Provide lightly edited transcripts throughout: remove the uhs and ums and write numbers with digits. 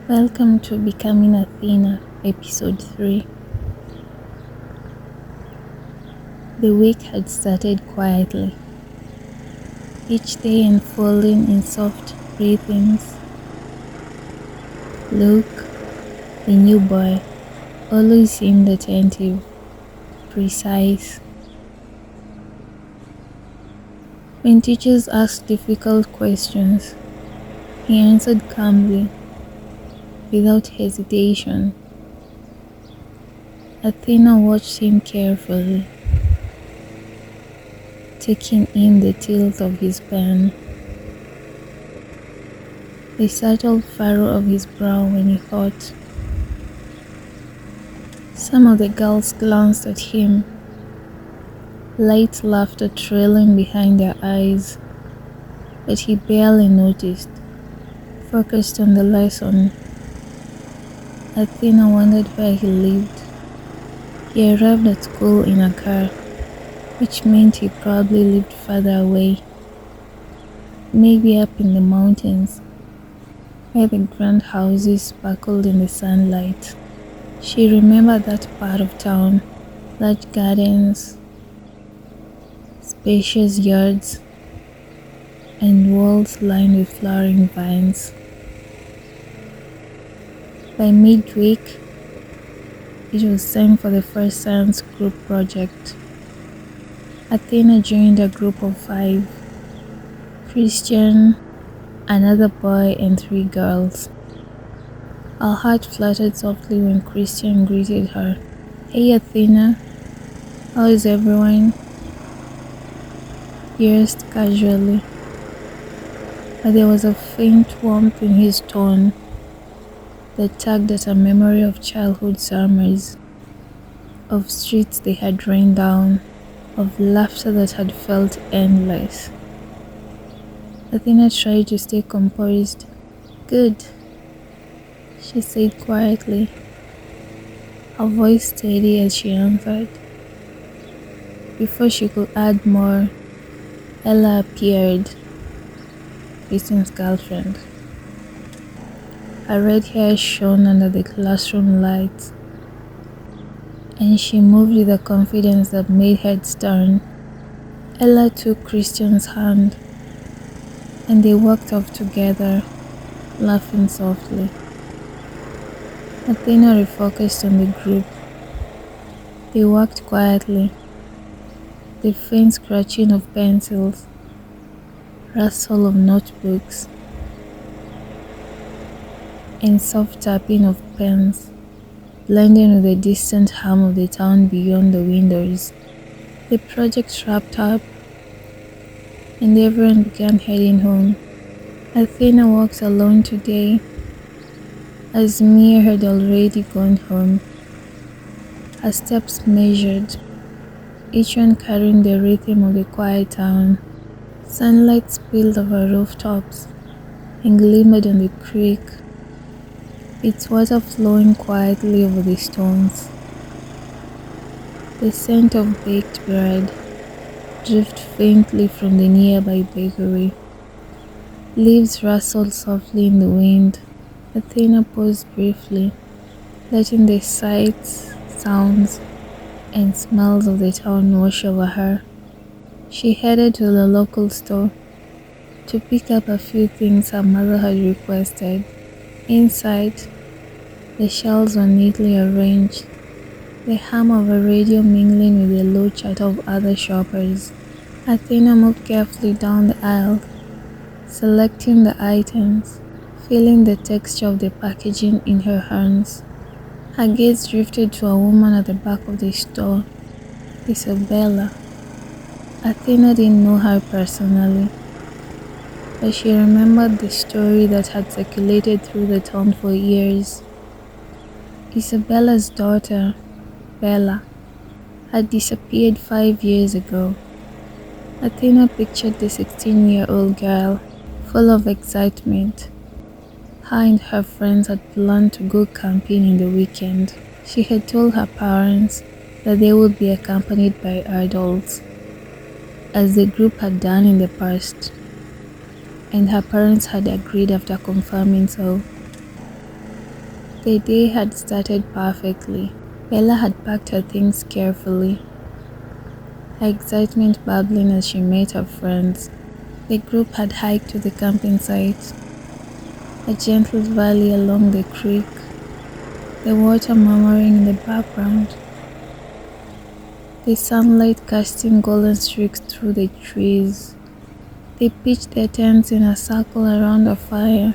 Welcome to Becoming Athena, Episode 3. The week had started quietly, each day unfolding in soft breathings. Luke, the new boy, always seemed attentive, precise. When teachers asked difficult questions, he answered calmly, without hesitation. Athena watched him carefully, taking in the tilt of his pen, the subtle furrow of his brow when he thought. Some of the girls glanced at him, light laughter trailing behind their eyes, but he barely noticed, focused on the lesson. Athena wondered where he lived. He arrived at school in a car, which meant he probably lived farther away, maybe up in the mountains, where the grand houses sparkled in the sunlight. She remembered that part of town, large gardens, spacious yards, and walls lined with flowering vines. By midweek, it was time for the first science group project. Athena joined a group of 5, Christian, another boy, and 3 girls. Her heart fluttered softly when Christian greeted her. "Hey Athena, how is everyone?" He asked casually, but there was a faint warmth in his tone that tugged at a memory of childhood summers, of streets they had rained down, of laughter that had felt endless. Athena tried to stay composed. "Good," she said quietly, her voice steady as she answered. Before she could add more, Ella appeared, Kristen's girlfriend. Her red hair shone under the classroom lights, and she moved with a confidence that made heads turn. Ella took Christian's hand, and they walked off together, laughing softly. Athena refocused on the group. They walked quietly, the faint scratching of pencils, rustle of notebooks, and soft tapping of pens, blending with the distant hum of the town beyond the windows. The project wrapped up, and everyone began heading home. Athena walked alone today, as Mia had already gone home. Her steps measured, each one carrying the rhythm of the quiet town. Sunlight spilled over rooftops and glimmered on the creek, its water flowing quietly over the stones. The scent of baked bread drifted faintly from the nearby bakery. Leaves rustled softly in the wind. Athena paused briefly, letting the sights, sounds, and smells of the town wash over her. She headed to the local store to pick up a few things her mother had requested. Inside, the shelves were neatly arranged, the hum of a radio mingling with the low chatter of other shoppers. Athena moved carefully down the aisle, selecting the items, feeling the texture of the packaging in her hands. Her gaze drifted to a woman at the back of the store, Isabella. Athena didn't know her personally, but she remembered the story that had circulated through the town for years. Isabella's daughter, Bella, had disappeared 5 years ago. Athena pictured the 16-year-old girl, full of excitement. Her and her friends had planned to go camping in the weekend. She had told her parents that they would be accompanied by adults, as the group had done in the past, and her parents had agreed after confirming so. The day had started perfectly. Bella had packed her things carefully, her excitement bubbling as she met her friends. The group had hiked to the camping site, a gentle valley along the creek, the water murmuring in the background, the sunlight casting golden streaks through the trees. They pitched their tents in a circle around a fire,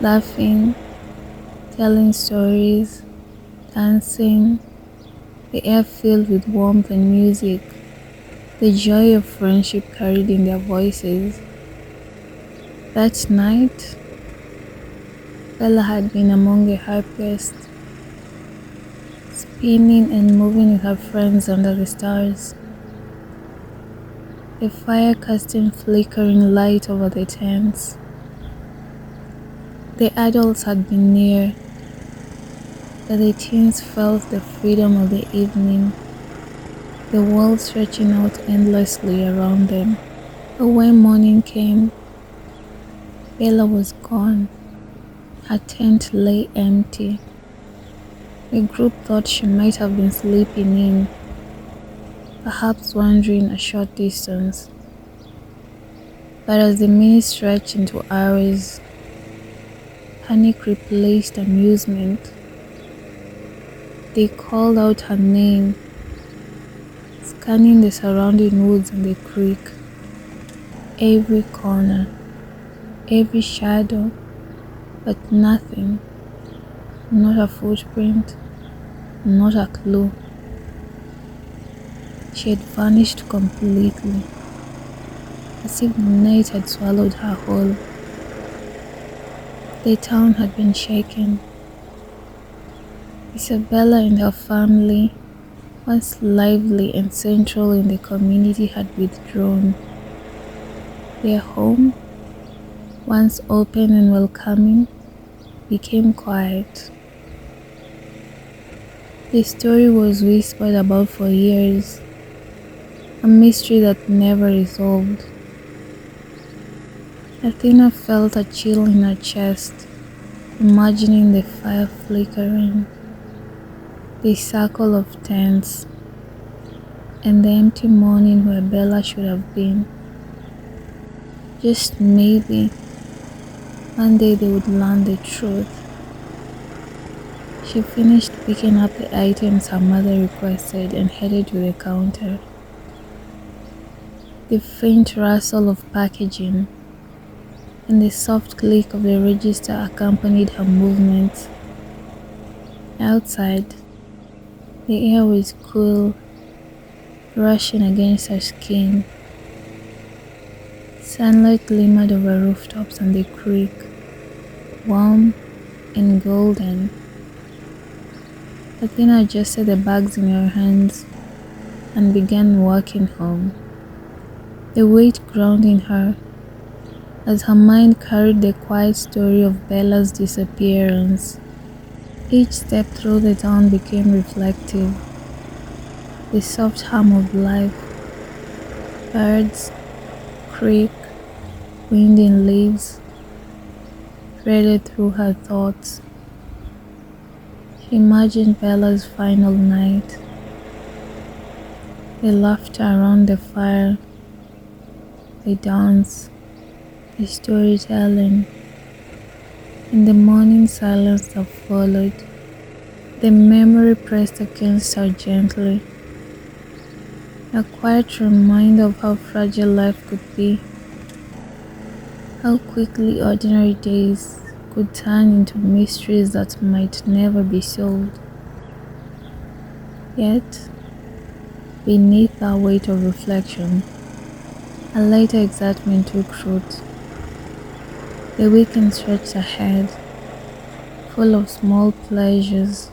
laughing, telling stories, dancing, the air filled with warmth and music, the joy of friendship carried in their voices. That night, Bella had been among the happiest, spinning and moving with her friends under the stars. The fire casting flickering light over the tents. The adults had been near, but the teens felt the freedom of the evening, the world stretching out endlessly around them. But when morning came, Bella was gone. Her tent lay empty. The group thought she might have been sleeping in, perhaps wandering a short distance. But as the minutes stretched into hours, panic replaced amusement. They called out her name, scanning the surrounding woods and the creek. Every corner, every shadow, but nothing. Not a footprint, not a clue. She had vanished completely, as if the night had swallowed her whole. The town had been shaken. Isabella and her family, once lively and central in the community, had withdrawn. Their home, once open and welcoming, became quiet. The story was whispered about for years, a mystery that never resolved. Athena felt a chill in her chest, imagining the fire flickering, the circle of tents, and the empty morning where Bella should have been. Just maybe, one day they would learn the truth. She finished picking up the items her mother requested and headed to the counter. The faint rustle of packaging and the soft click of the register accompanied her movements. Outside, the air was cool, brushing against her skin. Sunlight glimmered over rooftops and the creek, warm and golden. Athena adjusted the bags in her hands and began walking home, the weight grounding her as her mind carried the quiet story of Bella's disappearance. Each step through the town became reflective, the soft hum of life, birds, creek, wind in leaves, threaded through her thoughts. She imagined Bella's final night, the laughter around the fire, the dance, the storytelling, in the morning silence that followed. The memory pressed against her gently, a quiet reminder of how fragile life could be, how quickly ordinary days could turn into mysteries that might never be solved. Yet, beneath that weight of reflection, a lighter excitement took root. The weekend stretched ahead, full of small pleasures,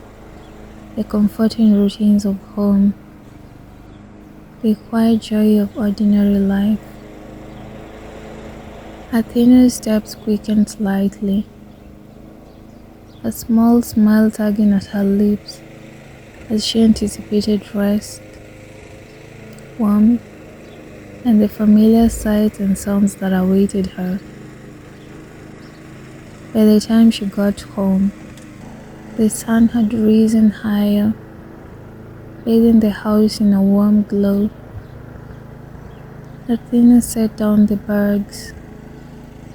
the comforting routines of home, the quiet joy of ordinary life. Athena's steps quickened slightly, a small smile tugging at her lips as she anticipated rest, warmth, and the familiar sights and sounds that awaited her. By the time she got home, The sun had risen higher, bathing the house in a warm glow. Athena set down the bags,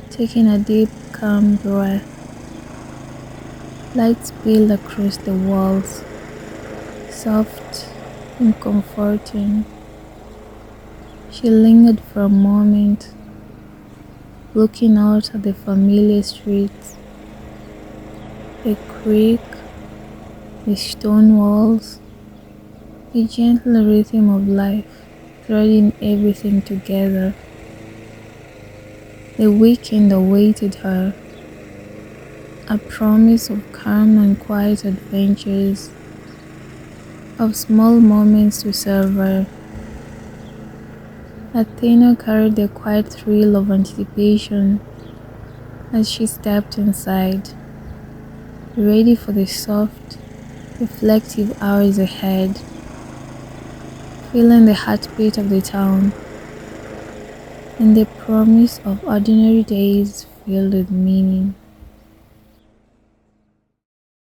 taking a deep, calm breath. Light spilled across the walls, soft and comforting. She lingered for a moment, looking out at the familiar streets, the creek, the stone walls, the gentle rhythm of life threading everything together. The weekend awaited her, a promise of calm and quiet adventures, of small moments to savor. Athena carried the quiet thrill of anticipation as she stepped inside, ready for the soft, reflective hours ahead, feeling the heartbeat of the town and the promise of ordinary days filled with meaning.